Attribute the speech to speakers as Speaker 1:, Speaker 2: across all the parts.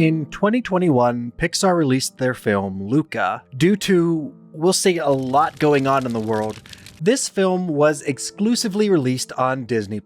Speaker 1: In 2021, Pixar released their film Luca. Due to, we'll say, a lot going on in the world, this film was exclusively released on Disney+,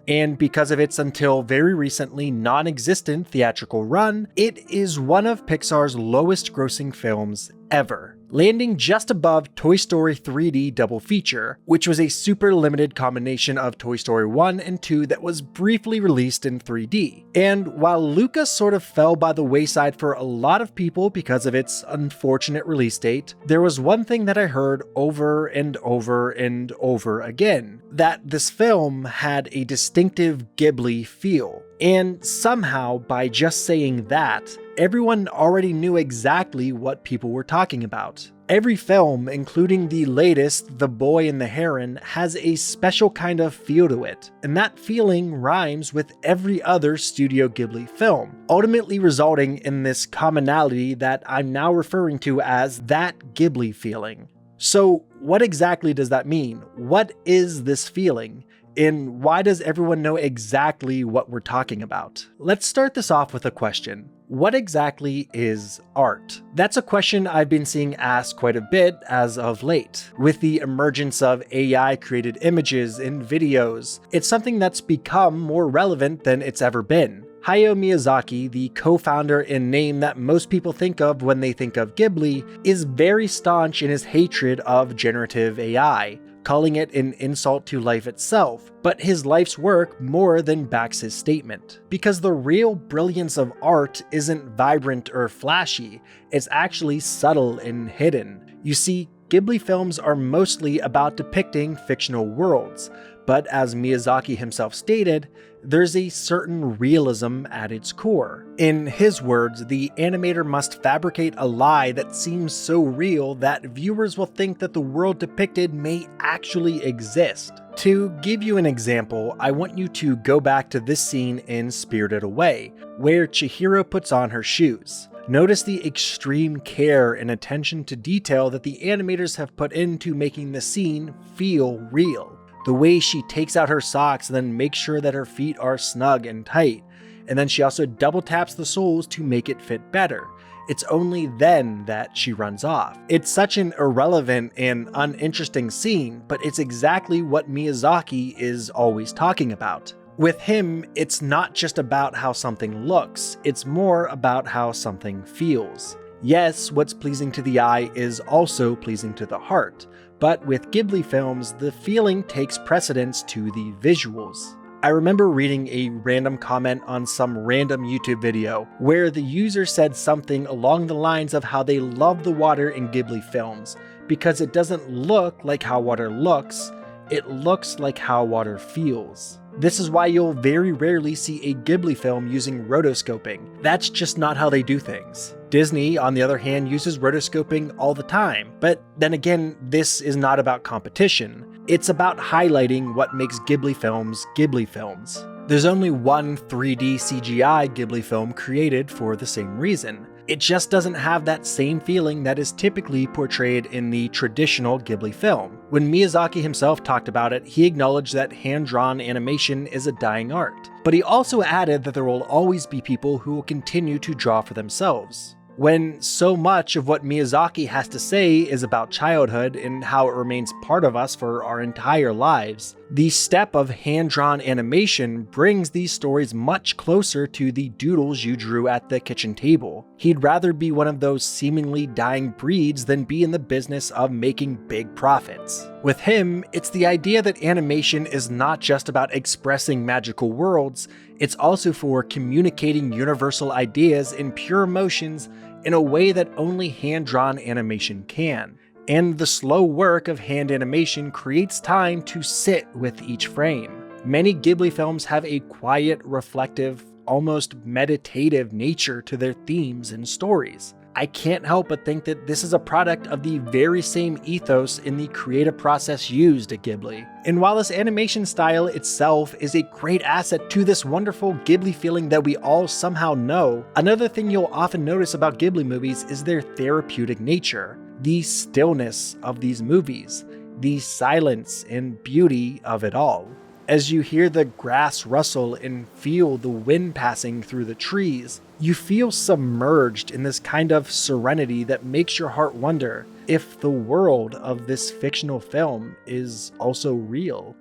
Speaker 1: and because of its until very recently non-existent theatrical run, it is one of Pixar's lowest grossing films ever, landing just above Toy Story 3D Double Feature, which was a super limited combination of Toy Story 1 and 2 that was briefly released in 3D. And while Luca sort of fell by the wayside for a lot of people because of its unfortunate release date, there was one thing that I heard over and over and over again, that this film had a distinctive Ghibli feel. And somehow, by just saying that, everyone already knew exactly what people were talking about. Every film, including the latest, The Boy and the Heron, has a special kind of feel to it, and that feeling rhymes with every other Studio Ghibli film, ultimately resulting in this commonality that I'm now referring to as that Ghibli feeling. So, what exactly does that mean? What is this feeling? And why does everyone know exactly what we're talking about? Let's start this off with a question. What exactly is art? That's a question I've been seeing asked quite a bit as of late. With the emergence of AI-created images and videos, it's something that's become more relevant than it's ever been. Hayao Miyazaki, the co-founder and name that most people think of when they think of Ghibli, is very staunch in his hatred of generative AI, calling it an insult to life itself, but his life's work more than backs his statement. Because the real brilliance of art isn't vibrant or flashy, it's actually subtle and hidden. You see, Ghibli films are mostly about depicting fictional worlds, but as Miyazaki himself stated, there's a certain realism at its core. In his words, the animator must fabricate a lie that seems so real that viewers will think that the world depicted may actually exist. To give you an example, I want you to go back to this scene in Spirited Away, where Chihiro puts on her shoes. Notice the extreme care and attention to detail that the animators have put into making the scene feel real. The way she takes out her socks and then makes sure that her feet are snug and tight, and then she also double taps the soles to make it fit better. It's only then that she runs off. It's such an irrelevant and uninteresting scene, but it's exactly what Miyazaki is always talking about. With him, it's not just about how something looks, it's more about how something feels. Yes, what's pleasing to the eye is also pleasing to the heart, but with Ghibli films, the feeling takes precedence to the visuals. I remember reading a random comment on some random YouTube video where the user said something along the lines of how they love the water in Ghibli films because it doesn't look like how water looks, it looks like how water feels. This is why you'll very rarely see a Ghibli film using rotoscoping. That's just not how they do things. Disney, on the other hand, uses rotoscoping all the time, but then again, this is not about competition. It's about highlighting what makes Ghibli films Ghibli films. There's only one 3D CGI Ghibli film created for the same reason. It just doesn't have that same feeling that is typically portrayed in the traditional Ghibli film. When Miyazaki himself talked about it, he acknowledged that hand-drawn animation is a dying art. But he also added that there will always be people who will continue to draw for themselves. When so much of what Miyazaki has to say is about childhood and how it remains part of us for our entire lives, the step of hand-drawn animation brings these stories much closer to the doodles you drew at the kitchen table. He'd rather be one of those seemingly dying breeds than be in the business of making big profits. With him, it's the idea that animation is not just about expressing magical worlds, it's also for communicating universal ideas and pure emotions in a way that only hand-drawn animation can. And the slow work of hand animation creates time to sit with each frame. Many Ghibli films have a quiet, reflective, almost meditative nature to their themes and stories. I can't help but think that this is a product of the very same ethos in the creative process used at Ghibli. And while this animation style itself is a great asset to this wonderful Ghibli feeling that we all somehow know, another thing you'll often notice about Ghibli movies is their therapeutic nature. The stillness of these movies, the silence and beauty of it all. As you hear the grass rustle and feel the wind passing through the trees, You feel submerged in this kind of serenity that makes your heart wonder if the world of this fictional film is also real.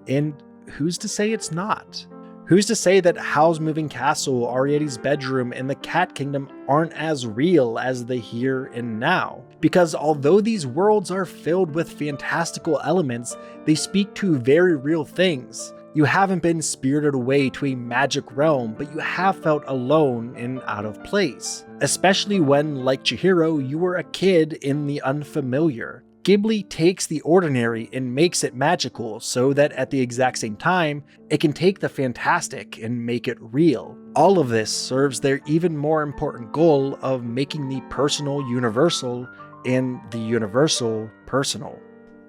Speaker 1: And who's to say it's not? Who's to say that Howl's Moving Castle, Ariadne's bedroom, and the Cat Kingdom aren't as real as the here and now? Because although these worlds are filled with fantastical elements, they speak to very real things. You haven't been spirited away to a magic realm, but you have felt alone and out of place. Especially when, like Chihiro, you were a kid in the unfamiliar. Ghibli takes the ordinary and makes it magical so that at the exact same time, it can take the fantastic and make it real. All of this serves their even more important goal of making the personal universal and the universal personal.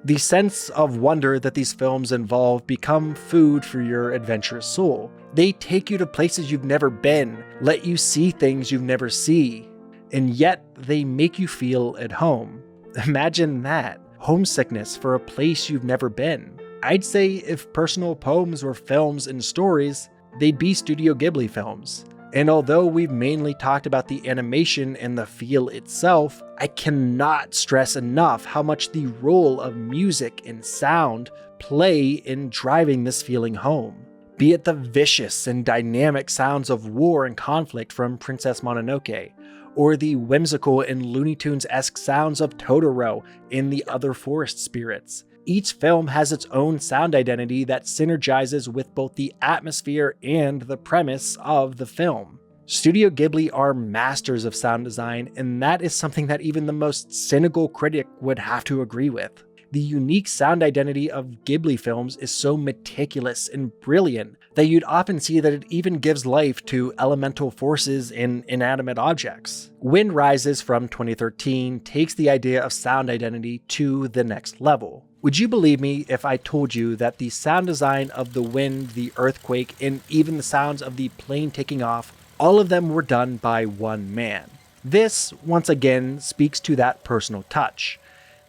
Speaker 1: The sense of wonder that these films involve become food for your adventurous soul. They take you to places you've never been, let you see things you've never seen, and yet they make you feel at home. Imagine that, homesickness for a place you've never been. I'd say if personal poems were films and stories, they'd be Studio Ghibli films. And although we've mainly talked about the animation and the feel itself, I cannot stress enough how much the role of music and sound play in driving this feeling home. Be it the vicious and dynamic sounds of war and conflict from Princess Mononoke, or the whimsical and Looney Tunes-esque sounds of Totoro and the other forest spirits. Each film has its own sound identity that synergizes with both the atmosphere and the premise of the film. Studio Ghibli are masters of sound design, and that is something that even the most cynical critic would have to agree with. The unique sound identity of Ghibli films is so meticulous and brilliant that you'd often see that it even gives life to elemental forces in inanimate objects. Wind Rises from 2013 takes the idea of sound identity to the next level. Would you believe me if I told you that the sound design of the wind, the earthquake, and even the sounds of the plane taking off, all of them were done by one man? This, once again, speaks to that personal touch.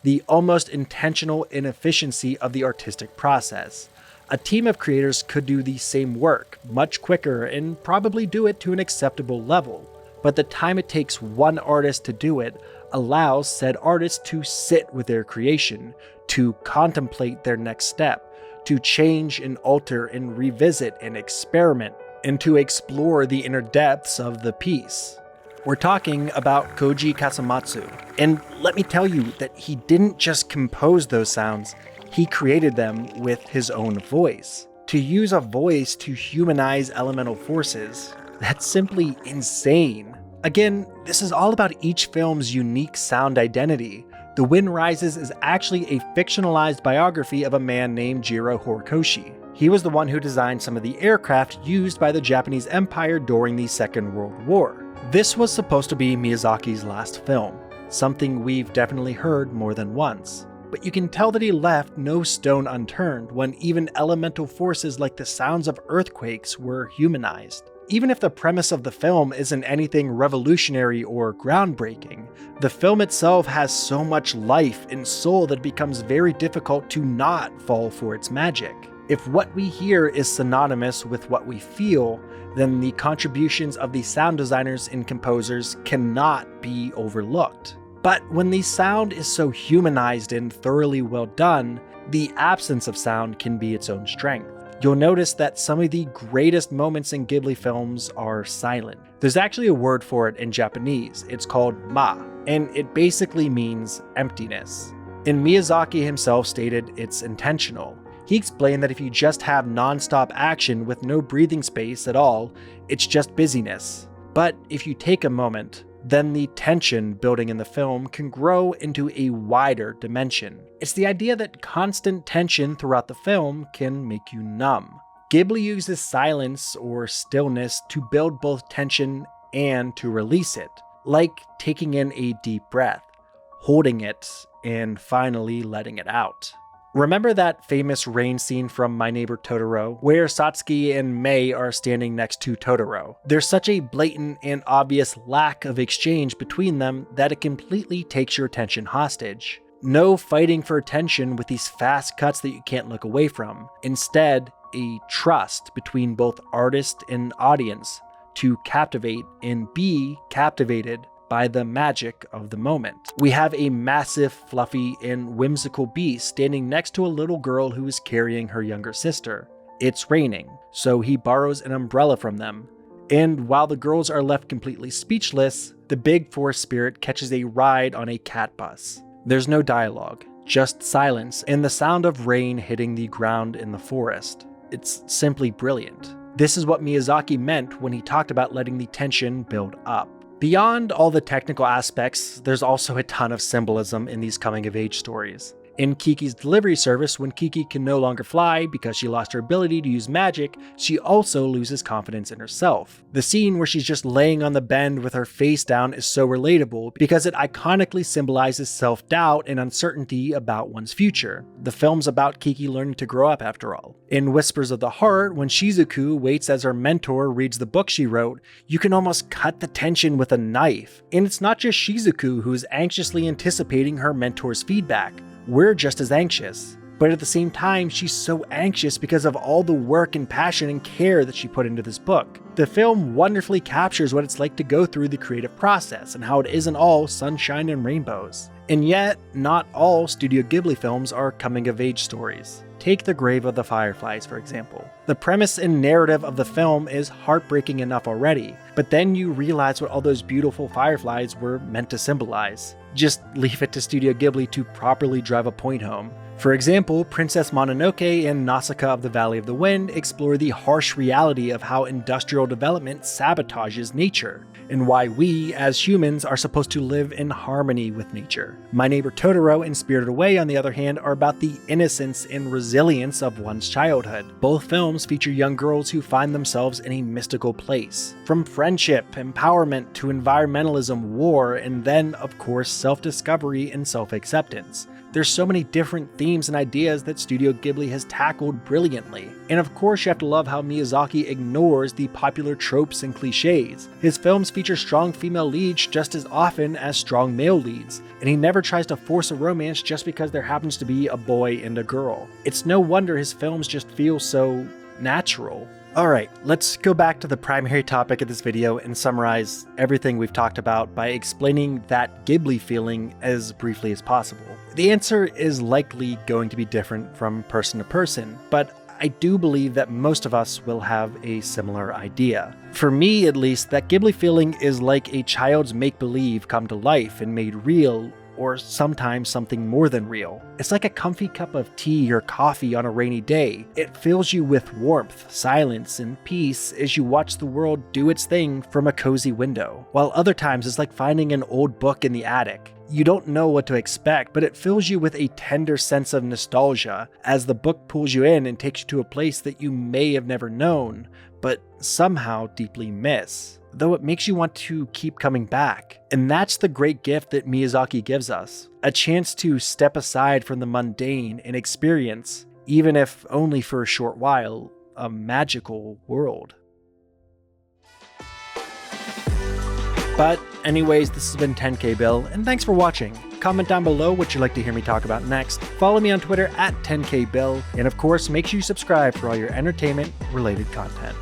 Speaker 1: The almost intentional inefficiency of the artistic process. A team of creators could do the same work much quicker and probably do it to an acceptable level, but the time it takes one artist to do it allows said artist to sit with their creation, to contemplate their next step, to change and alter and revisit and experiment, and to explore the inner depths of the piece. We're talking about Koji Kasamatsu, and let me tell you that he didn't just compose those sounds, he created them with his own voice. To use a voice to humanize elemental forces, that's simply insane. Again, this is all about each film's unique sound identity. The Wind Rises is actually a fictionalized biography of a man named Jiro Horikoshi. He was the one who designed some of the aircraft used by the Japanese Empire during the Second World War. This was supposed to be Miyazaki's last film, something we've definitely heard more than once. But you can tell that he left no stone unturned when even elemental forces like the sounds of earthquakes were humanized. Even if the premise of the film isn't anything revolutionary or groundbreaking, the film itself has so much life and soul that it becomes very difficult to not fall for its magic. If what we hear is synonymous with what we feel, then the contributions of the sound designers and composers cannot be overlooked. But when the sound is so humanized and thoroughly well done, the absence of sound can be its own strength. You'll notice that some of the greatest moments in Ghibli films are silent. There's actually a word for it in Japanese. It's called ma, and it basically means emptiness. And Miyazaki himself stated it's intentional. He explained that if you just have non-stop action with no breathing space at all, it's just busyness. But if you take a moment, then the tension building in the film can grow into a wider dimension. It's the idea that constant tension throughout the film can make you numb. Ghibli uses silence or stillness to build both tension and to release it, like taking in a deep breath, holding it, and finally letting it out. Remember that famous rain scene from My Neighbor Totoro, where Satsuki and Mei are standing next to Totoro? There's such a blatant and obvious lack of exchange between them that it completely takes your attention hostage. No fighting for attention with these fast cuts that you can't look away from. Instead, a trust between both artist and audience to captivate and be captivated by the magic of the moment. We have a massive, fluffy, and whimsical beast standing next to a little girl who is carrying her younger sister. It's raining, so he borrows an umbrella from them. And while the girls are left completely speechless, the big forest spirit catches a ride on a cat bus. There's no dialogue, just silence and the sound of rain hitting the ground in the forest. It's simply brilliant. This is what Miyazaki meant when he talked about letting the tension build up. Beyond all the technical aspects, there's also a ton of symbolism in these coming-of-age stories. In Kiki's delivery service, when Kiki can no longer fly because she lost her ability to use magic, she also loses confidence in herself. The scene where she's just laying on the bend with her face down is so relatable because it iconically symbolizes self-doubt and uncertainty about one's future. The film's about Kiki learning to grow up after all. In Whispers of the Heart, when Shizuku waits as her mentor reads the book she wrote, you can almost cut the tension with a knife. And it's not just Shizuku who's anxiously anticipating her mentor's feedback. We're just as anxious. But at the same time, she's so anxious because of all the work and passion and care that she put into this book. The film wonderfully captures what it's like to go through the creative process and how it isn't all sunshine and rainbows. And yet, not all Studio Ghibli films are coming-of-age stories. Take The Grave of the Fireflies, for example. The premise and narrative of the film is heartbreaking enough already, but then you realize what all those beautiful fireflies were meant to symbolize. Just leave it to Studio Ghibli to properly drive a point home. For example, Princess Mononoke and Nausicaa of the Valley of the Wind explore the harsh reality of how industrial development sabotages nature, and why we, as humans, are supposed to live in harmony with nature. My Neighbor Totoro and Spirited Away, on the other hand, are about the innocence and resilience of one's childhood. Both films feature young girls who find themselves in a mystical place. From friendship, empowerment, to environmentalism, war, and then, of course, self-discovery and self-acceptance. There's so many different themes and ideas that Studio Ghibli has tackled brilliantly. And of course you have to love how Miyazaki ignores the popular tropes and cliches. His films feature strong female leads just as often as strong male leads, and he never tries to force a romance just because there happens to be a boy and a girl. It's no wonder his films just feel so natural. Alright, let's go back to the primary topic of this video and summarize everything we've talked about by explaining that Ghibli feeling as briefly as possible. The answer is likely going to be different from person to person, but I do believe that most of us will have a similar idea. For me, at least, that Ghibli feeling is like a child's make-believe come to life and made real, or sometimes something more than real. It's like a comfy cup of tea or coffee on a rainy day. It fills you with warmth, silence, and peace as you watch the world do its thing from a cozy window. While other times it's like finding an old book in the attic. You don't know what to expect, but it fills you with a tender sense of nostalgia as the book pulls you in and takes you to a place that you may have never known, but somehow deeply miss. Though it makes you want to keep coming back. And that's the great gift that Miyazaki gives us. A chance to step aside from the mundane and experience, even if only for a short while, a magical world. But anyways, this has been 10K Bill, and thanks for watching. Comment down below what you'd like to hear me talk about next. Follow me on Twitter at 10K Bill, and of course, make sure you subscribe for all your entertainment-related content.